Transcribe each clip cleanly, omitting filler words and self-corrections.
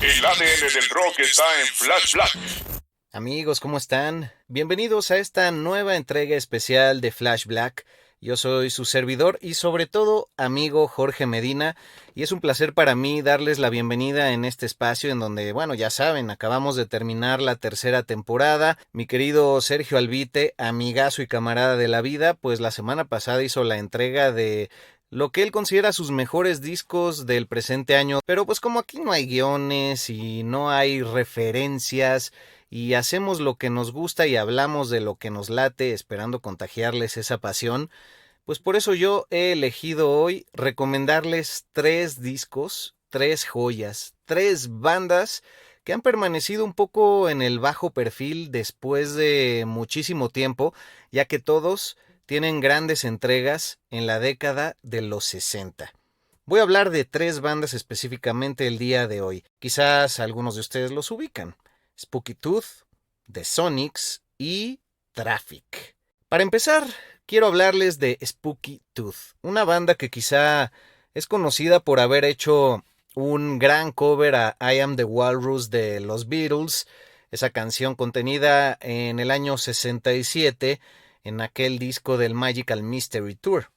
El ADN del rock está en Flash Black. Amigos, ¿cómo están? Bienvenidos a esta nueva entrega especial de Flash Black. Yo soy su servidor y sobre todo amigo Jorge Medina, y es un placer para mí darles la bienvenida en este espacio en donde, bueno, ya saben, acabamos de terminar la tercera temporada. Mi querido Sergio Albite, amigazo y camarada de la vida, pues la semana pasada hizo la entrega de lo que él considera sus mejores discos del presente año, pero pues como aquí no hay guiones y no hay referencias y hacemos lo que nos gusta y hablamos de lo que nos late esperando contagiarles esa pasión, pues por eso yo he elegido hoy recomendarles tres discos, tres joyas, tres bandas que han permanecido un poco en el bajo perfil después de muchísimo tiempo, ya que todos tienen grandes entregas en la década de los 60. Voy a hablar de tres bandas específicamente el día de hoy. Quizás algunos de ustedes los ubican: Spooky Tooth, The Sonics y Traffic. Para empezar, quiero hablarles de Spooky Tooth, una banda que quizá es conocida por haber hecho un gran cover a I Am the Walrus de los Beatles, esa canción contenida en el año 67 en aquel disco del Magical Mystery Tour.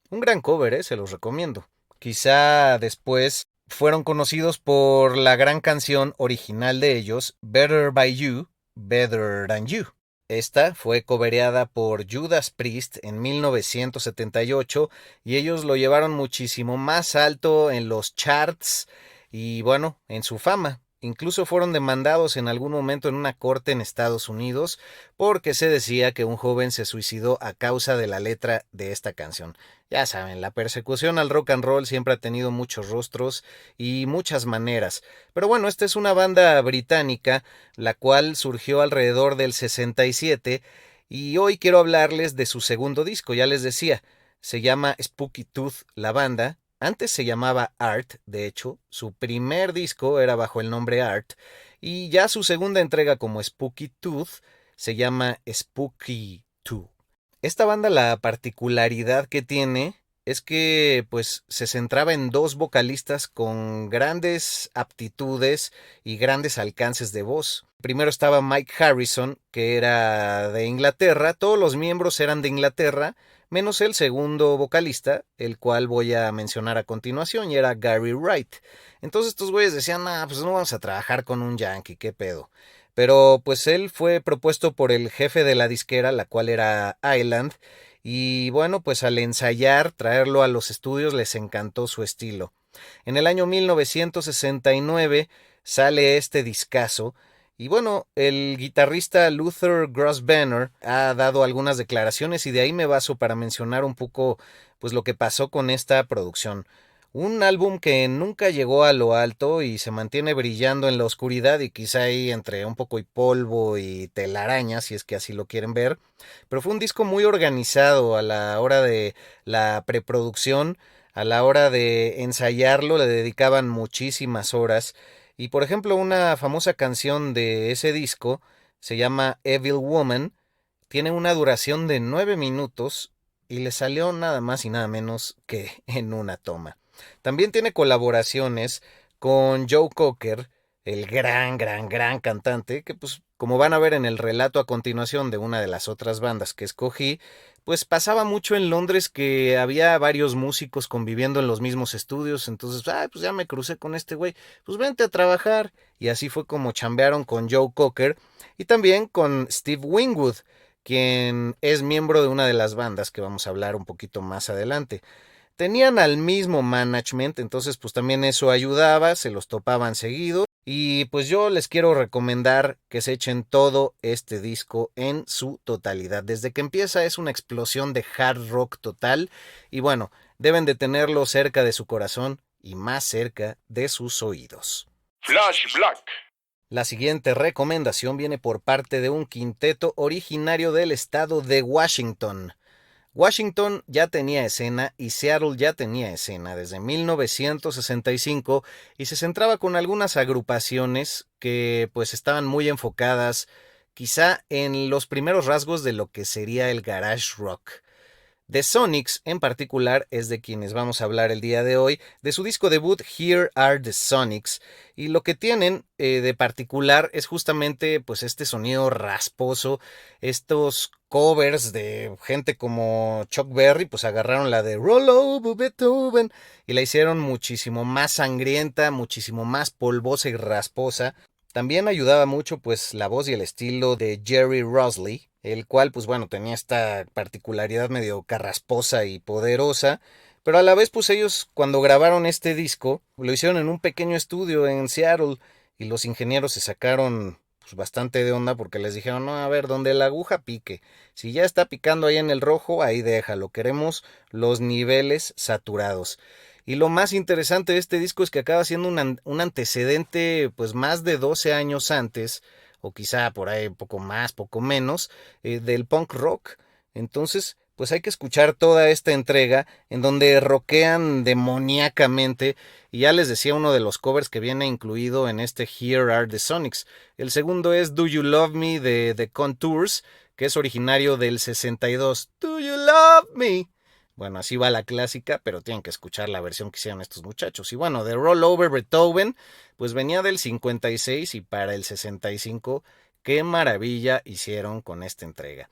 Un gran cover, se los recomiendo. Quizá después fueron conocidos por la gran canción original de ellos, Better by You, Better Than You. Esta fue cobereada por Judas Priest en 1978 y ellos lo llevaron muchísimo más alto en los charts y bueno, en su fama. Incluso fueron demandados en algún momento en una corte en Estados Unidos porque se decía que un joven se suicidó a causa de la letra de esta canción. Ya saben, la persecución al rock and roll siempre ha tenido muchos rostros y muchas maneras. Pero bueno, esta es una banda británica, la cual surgió alrededor del 67, y hoy quiero hablarles de su segundo disco. Ya les decía, se llama Spooky Tooth la banda. Antes se llamaba Art, de hecho, su primer disco era bajo el nombre Art, y ya su segunda entrega como Spooky Tooth se llama Spooky 2. Esta banda, la particularidad que tiene es que pues se centraba en dos vocalistas con grandes aptitudes y grandes alcances de voz. Primero estaba Mike Harrison, que era de Inglaterra. Todos los miembros eran de Inglaterra, menos el segundo vocalista, el cual voy a mencionar a continuación, y era Gary Wright. Entonces estos güeyes decían, pues no vamos a trabajar con un yankee, qué pedo. Pero pues él fue propuesto por el jefe de la disquera, la cual era Island, y bueno, pues al ensayar, traerlo a los estudios, les encantó su estilo. En el año 1969 sale este discazo, y bueno, el guitarrista Luther Grosvenor ha dado algunas declaraciones y de ahí me baso para mencionar un poco pues lo que pasó con esta producción. Un álbum que nunca llegó a lo alto y se mantiene brillando en la oscuridad y quizá ahí entre un poco y polvo y telaraña, si es que así lo quieren ver. Pero fue un disco muy organizado a la hora de la preproducción, a la hora de ensayarlo, le dedicaban muchísimas horas. Y por ejemplo, una famosa canción de ese disco se llama Evil Woman, tiene una duración de 9 minutos y le salió nada más y nada menos que en una toma. También tiene colaboraciones con Joe Cocker, el gran cantante, que pues como van a ver en el relato a continuación de una de las otras bandas que escogí, pues pasaba mucho en Londres que había varios músicos conviviendo en los mismos estudios, entonces, pues ya me crucé con este güey, pues vente a trabajar, y así fue como chambearon con Joe Cocker y también con Steve Winwood, quien es miembro de una de las bandas que vamos a hablar un poquito más adelante. Tenían al mismo management, entonces pues también eso ayudaba, se los topaban seguido. Y pues yo les quiero recomendar que se echen todo este disco en su totalidad. Desde que empieza es una explosión de hard rock total. Y bueno, deben de tenerlo cerca de su corazón y más cerca de sus oídos. Flash Black. La siguiente recomendación viene por parte de un quinteto originario del estado de Washington. Washington ya tenía escena y Seattle ya tenía escena desde 1965 y se centraba con algunas agrupaciones que pues estaban muy enfocadas quizá en los primeros rasgos de lo que sería el garage rock. The Sonics en particular es de quienes vamos a hablar el día de hoy, de su disco debut Here Are the Sonics, y lo que tienen de particular es justamente pues este sonido rasposo, estos covers de gente como Chuck Berry, pues agarraron la de Roll Over Beethoven y la hicieron muchísimo más sangrienta, muchísimo más polvosa y rasposa. También ayudaba mucho pues la voz y el estilo de Jerry Rosley, el cual pues bueno tenía esta particularidad medio carrasposa y poderosa, pero a la vez pues ellos cuando grabaron este disco lo hicieron en un pequeño estudio en Seattle y los ingenieros se sacaron pues bastante de onda porque les dijeron, no, a ver, donde la aguja pique, si ya está picando ahí en el rojo, ahí déjalo, queremos los niveles saturados. Y lo más interesante de este disco es que acaba siendo un antecedente pues más de 12 años antes, o quizá por ahí un poco más, poco menos, del punk rock. Entonces, pues hay que escuchar toda esta entrega en donde rockean demoníacamente. Y ya les decía uno de los covers que viene incluido en este Here Are the Sonics. El segundo es Do You Love Me de The Contours, que es originario del 62. Do You Love Me? Bueno, así va la clásica, pero tienen que escuchar la versión que hicieron estos muchachos. Y bueno, de Roll Over Beethoven, pues venía del 56 y para el 65, qué maravilla hicieron con esta entrega.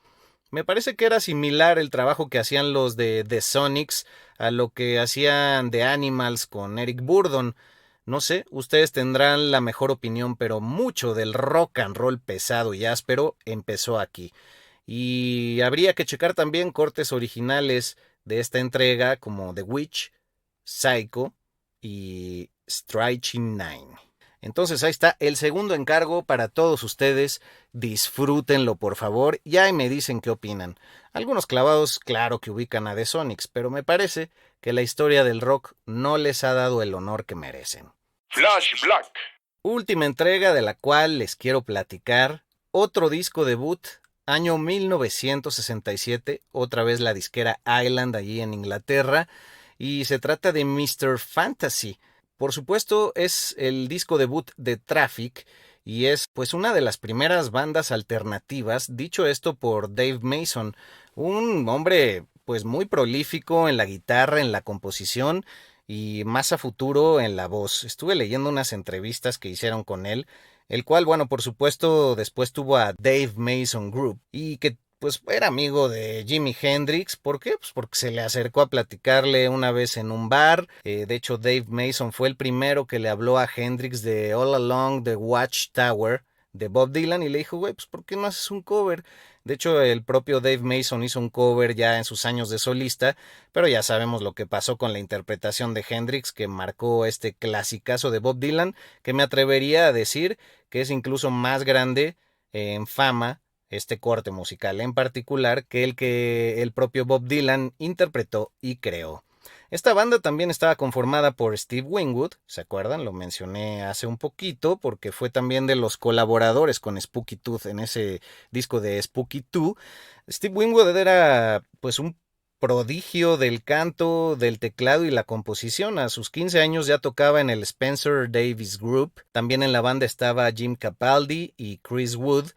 Me parece que era similar el trabajo que hacían los de The Sonics a lo que hacían The Animals con Eric Burdon. No sé, ustedes tendrán la mejor opinión, pero mucho del rock and roll pesado y áspero empezó aquí. Y habría que checar también cortes originales de esta entrega como The Witch, Psycho y Strychnine. Entonces ahí está el segundo encargo para todos ustedes. Disfrútenlo por favor y ahí me dicen qué opinan. Algunos clavados claro que ubican a The Sonics, pero me parece que la historia del rock no les ha dado el honor que merecen. Flash Black. Última entrega de la cual les quiero platicar. Otro disco debut, año 1967, otra vez la disquera Island allí en Inglaterra, y se trata de Mr. Fantasy. Por supuesto es el disco debut de Traffic y es pues una de las primeras bandas alternativas, dicho esto por Dave Mason, un hombre pues muy prolífico en la guitarra, en la composición y más a futuro en la voz. Estuve leyendo unas entrevistas que hicieron con él, el cual, bueno, por supuesto, después tuvo a Dave Mason Group y que pues era amigo de Jimi Hendrix. ¿Por qué? Pues porque se le acercó a platicarle una vez en un bar. De hecho, Dave Mason fue el primero que le habló a Hendrix de All Along the Watchtower de Bob Dylan y le dijo, güey, pues ¿por qué no haces un cover? De hecho, el propio Dave Mason hizo un cover ya en sus años de solista, pero ya sabemos lo que pasó con la interpretación de Hendrix que marcó este clasicazo de Bob Dylan, que me atrevería a decir que es incluso más grande en fama este corte musical en particular que el propio Bob Dylan interpretó y creó. Esta banda también estaba conformada por Steve Winwood, ¿se acuerdan? Lo mencioné hace un poquito porque fue también de los colaboradores con Spooky Tooth en ese disco de Spooky Tooth. Steve Winwood era pues un prodigio del canto, del teclado y la composición. A sus 15 años ya tocaba en el Spencer Davis Group. También en la banda estaba Jim Capaldi y Chris Wood.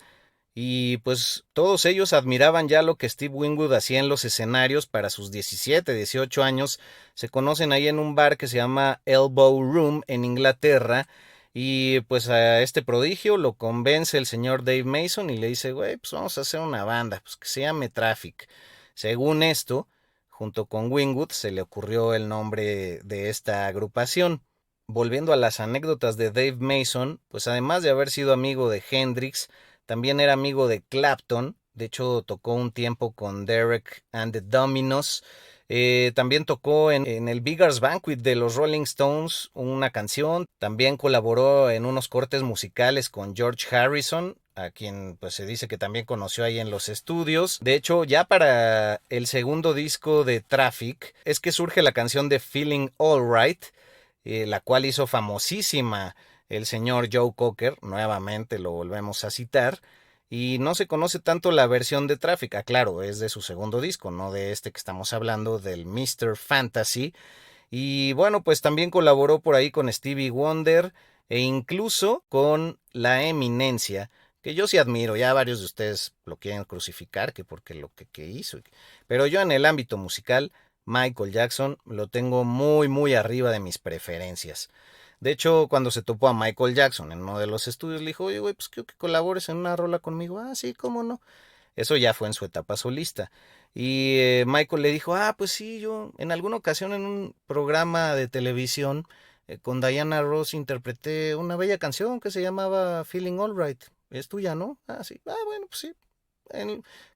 Y pues todos ellos admiraban ya lo que Steve Winwood hacía en los escenarios para sus 17, 18 años. Se conocen ahí en un bar que se llama Elbow Room en Inglaterra. Y pues a este prodigio lo convence el señor Dave Mason y le dice, güey, pues vamos a hacer una banda, pues que se llame Traffic. Según esto, junto con Winwood se le ocurrió el nombre de esta agrupación. Volviendo a las anécdotas de Dave Mason, pues además de haber sido amigo de Hendrix, también era amigo de Clapton. De hecho, tocó un tiempo con Derek and the Dominos. También tocó en el Beggars Banquet de los Rolling Stones una canción. También colaboró en unos cortes musicales con George Harrison, a quien pues se dice que también conoció ahí en los estudios. De hecho, ya para el segundo disco de Traffic es que surge la canción de Feeling Alright, la cual hizo famosísima el señor Joe Cocker. Nuevamente lo volvemos a citar. Y no se conoce tanto la versión de Traffic. Claro, es de su segundo disco, no de este que estamos hablando, del Mr. Fantasy. Y bueno, pues también colaboró por ahí con Stevie Wonder e incluso con La Eminencia, que yo sí admiro. Ya varios de ustedes lo quieren crucificar, que porque lo que hizo. Pero yo en el ámbito musical, Michael Jackson lo tengo muy, muy arriba de mis preferencias. De hecho, cuando se topó a Michael Jackson en uno de los estudios, le dijo, oye, güey, pues quiero que colabores en una rola conmigo. Ah, sí, cómo no. Eso ya fue en su etapa solista. Y Michael le dijo, ah, pues sí, yo en alguna ocasión en un programa de televisión con Diana Ross interpreté una bella canción que se llamaba Feeling Alright. Es tuya, ¿no? Ah, sí. Ah, bueno, pues sí.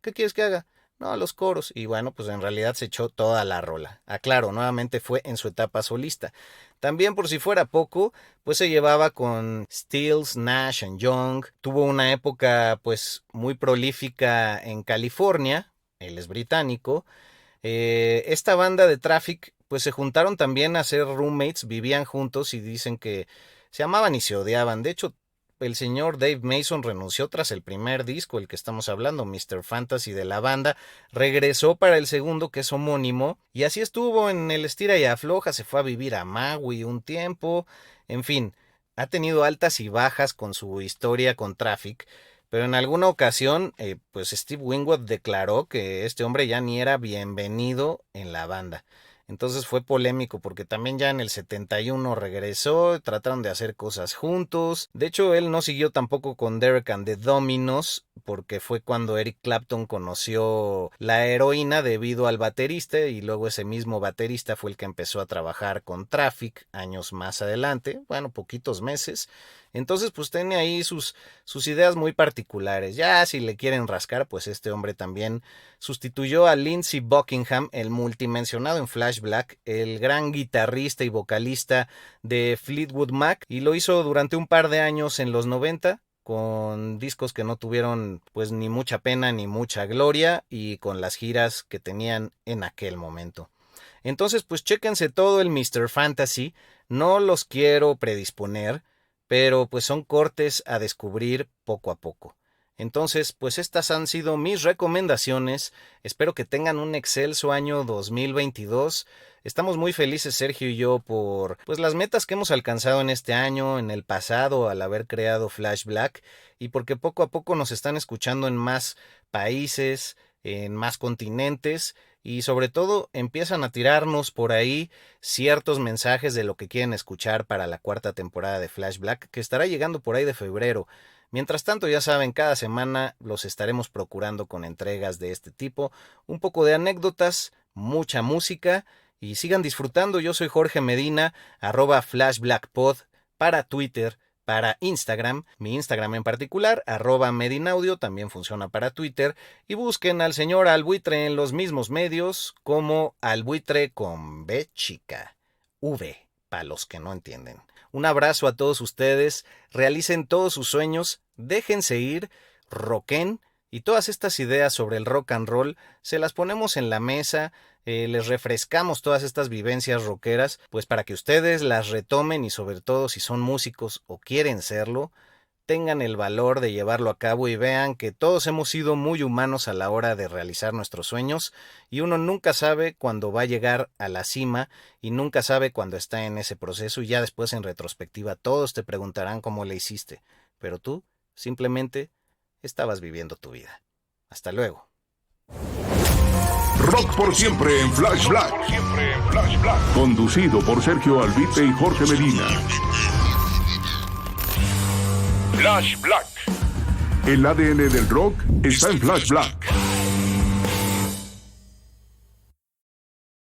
¿Qué quieres que haga? No, los coros. Y bueno, pues en realidad se echó toda la rola. Aclaro, nuevamente fue en su etapa solista. También por si fuera poco, pues se llevaba con Stills, Nash Young. Tuvo una época pues muy prolífica en California. Él es británico. Esta banda de Traffic pues se juntaron también a ser roommates, vivían juntos y dicen que se amaban y se odiaban. De hecho, el señor Dave Mason renunció tras el primer disco, el que estamos hablando, Mr. Fantasy de la banda, regresó para el segundo, que es homónimo, y así estuvo en el estira y afloja, se fue a vivir a Maui un tiempo, en fin, ha tenido altas y bajas con su historia con Traffic, pero en alguna ocasión, pues Steve Winwood declaró que este hombre ya ni era bienvenido en la banda. Entonces fue polémico porque también ya en el 71 regresó, trataron de hacer cosas juntos. De hecho, él no siguió tampoco con Derek and the Dominos porque fue cuando Eric Clapton conoció la heroína debido al baterista y luego ese mismo baterista fue el que empezó a trabajar con Traffic años más adelante, bueno, poquitos meses. Entonces pues tiene ahí sus ideas muy particulares. Ya si le quieren rascar, pues este hombre también sustituyó a Lindsey Buckingham, el multimensionado en Flash Black, el gran guitarrista y vocalista de Fleetwood Mac, y lo hizo durante un par de años en los 90 con discos que no tuvieron pues ni mucha pena ni mucha gloria y con las giras que tenían en aquel momento. Entonces pues chéquense todo el Mr. Fantasy, no los quiero predisponer, pero pues son cortes a descubrir poco a poco. Entonces, pues estas han sido mis recomendaciones. Espero que tengan un excelso año 2022. Estamos muy felices, Sergio y yo, por pues las metas que hemos alcanzado en este año, en el pasado, al haber creado Flash Black, y porque poco a poco nos están escuchando en más países, en más continentes, y sobre todo empiezan a tirarnos por ahí ciertos mensajes de lo que quieren escuchar para la cuarta temporada de Flash Black, que estará llegando por ahí de febrero. Mientras tanto, ya saben, cada semana los estaremos procurando con entregas de este tipo, un poco de anécdotas, mucha música, y sigan disfrutando. Yo soy Jorge Medina, @FlashBlackPod para Twitter, para Instagram, mi Instagram en particular, @Medinaudio, también funciona para Twitter, y busquen al señor Albuitre en los mismos medios como Albuitre con B chica, V, para los que no entienden. Un abrazo a todos ustedes, realicen todos sus sueños, déjense ir, rocken, y todas estas ideas sobre el rock and roll se las ponemos en la mesa, les refrescamos todas estas vivencias rockeras, pues para que ustedes las retomen y sobre todo si son músicos o quieren serlo, tengan el valor de llevarlo a cabo y vean que todos hemos sido muy humanos a la hora de realizar nuestros sueños y uno nunca sabe cuándo va a llegar a la cima y nunca sabe cuándo está en ese proceso y ya después en retrospectiva todos te preguntarán cómo le hiciste, pero tú simplemente estabas viviendo tu vida. Hasta luego. Rock por siempre en Flash Black. Conducido por Sergio Albuitre y Jorge Medina. Flash Black. El ADN del rock está en Flash Black.